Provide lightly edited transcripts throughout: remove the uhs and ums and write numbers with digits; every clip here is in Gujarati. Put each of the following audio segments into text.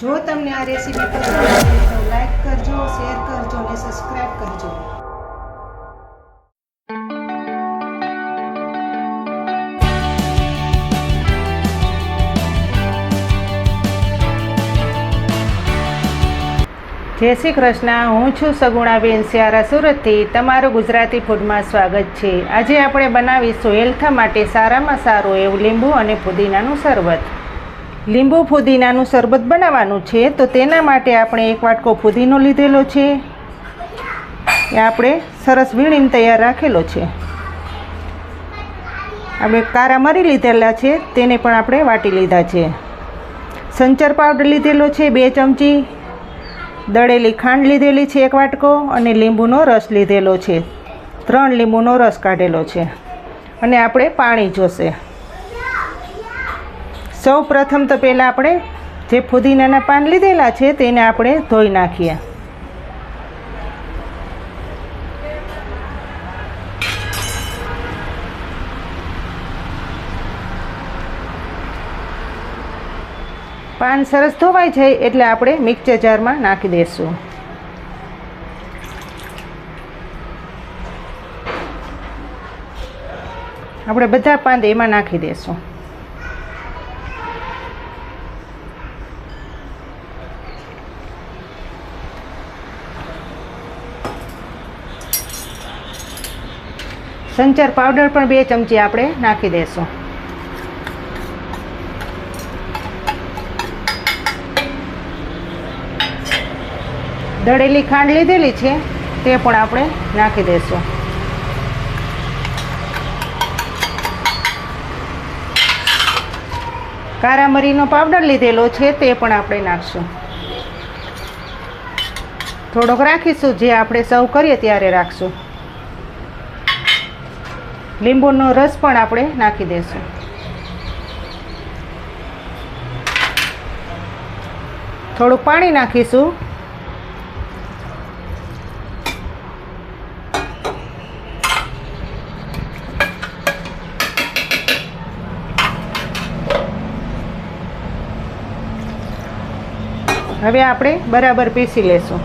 જો તમને આ રેસીપી પસંદ આવે તો લાઈક કરજો, શેર કરજો અને સબસ્ક્રાઈબ કરજો. જય શ્રી કૃષ્ણ. હું છું સગુણાબેન સ્યારા, સુરતથી. તમારું ગુજરાતી ફૂડમાં સ્વાગત છે. આજે આપણે બનાવીશું હેલ્થ માટે સારામાં સારું એવું લીંબુ અને ફુદીનાનું શરબત. લીંબુ ફુદીનાનું શરબત બનાવવાનું છે, તો તેના માટે આપણે એક વાટકો ફુદીનો લીધેલો છે. એ આપણે સરસ વીણીને તૈયાર રાખેલો છે. આપણે કારા મરી લીધેલા છે, તેને પણ આપણે વાટી લીધા છે. સંચર પાવડર લીધેલો છે 2 ચમચી, દળેલી ખાંડ લીધેલી છે 1 વાટકો અને લીંબુનો રસ લીધેલો છે. 3 લીંબુનો રસ કાઢેલો છે અને આપણે પાણી જોશે. સૌ પ્રથમ તો પહેલાં આપણે જે ફુદીનાના પાન લીધેલા છે તેને આપણે ધોઈ નાખીએ. પાન સરસ ધોવાઈ જાય એટલે આપણે મિક્સર જારમાં નાખી દઈશું. આપણે બધા પાન એમાં નાખી દઈશું. સંચર પાવડર પણ 2 ચમચી આપણે નાખી દઈશું. દળેલી ખાંડ લીધેલી છે તે પણ આપણે નાખી દઈશું. કારા મરીનો પાવડર લીધેલો છે તે પણ આપણે નાખશું. થોડોક રાખીશું, જે આપણે સર્વ કરીએ ત્યારે રાખશું. લીંબુનો રસ પણ આપણે નાખી દઈશું. થોડું પાણી નાખીશું. હવે આપણે બરાબર પીસી લેશું.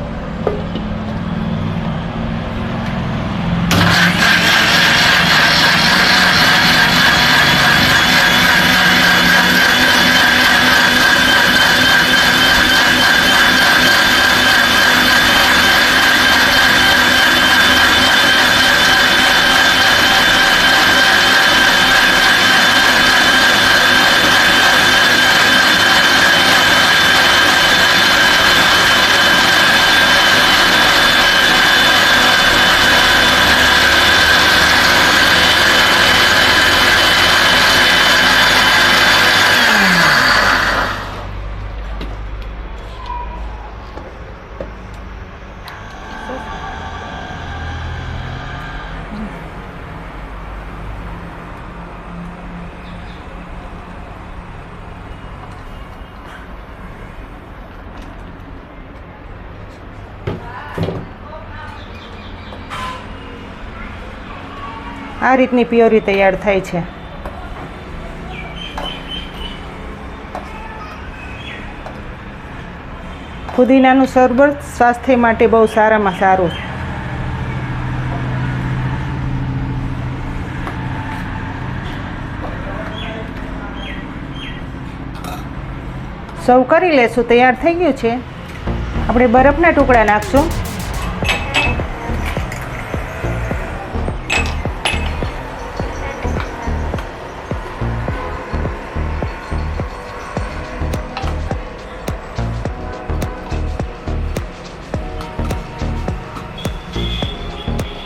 આ રીતની પ્યોરી તૈયાર થાય છે. ફુદીનાનું શરબત સ્વાસ્થ્ય માટે બહુ સારામાં સારું. સર્વ કરી લેશું. તૈયાર થઈ ગયું છે. આપણે બરફના ટુકડા નાખશું.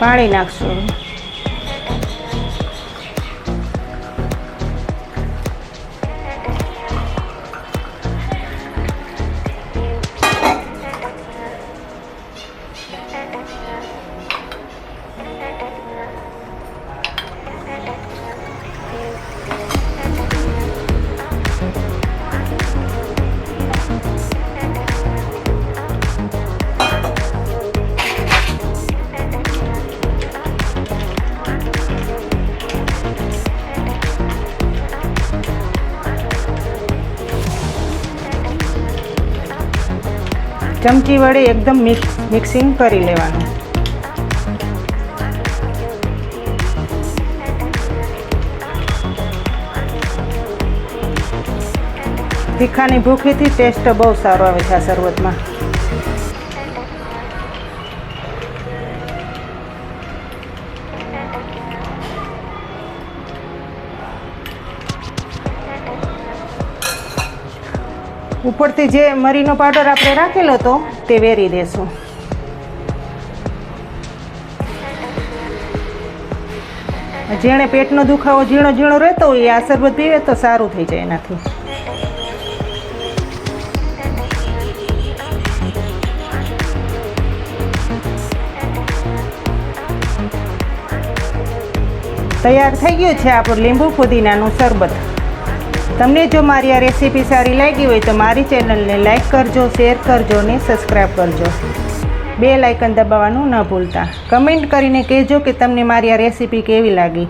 પાણી નાખશું. ચમચી વડે એકદમ મિક્સિંગ કરી લેવાનું. તીખાની ભૂખીથી ટેસ્ટ બહુ સારો આવે છે આ શરબતમાં. ઉપરથી જે મરીનો પાવડર આપણે રાખેલો હતો તે વેરી દેશું. જેણે પેટનો દુખાવો ઝીણો ઝીણો રહેતો હોય આ શરબત પીવે તો સારું થઈ જાય એનાથી. તૈયાર થઈ ગયું છે આપણું લીંબુ પુદીનાનું શરબત. તમને જો મારી આ રેસીપી સારી લાગી હોય તો મારી ચેનલને લાઈક કરજો, શેર કરજો અને સબસ્ક્રાઈબ કરજો. બેલ આઇકન દબાવવાનું ન ભૂલતા. કમેન્ટ કરીને કહેજો કે તમને મારી આ રેસીપી કેવી લાગી.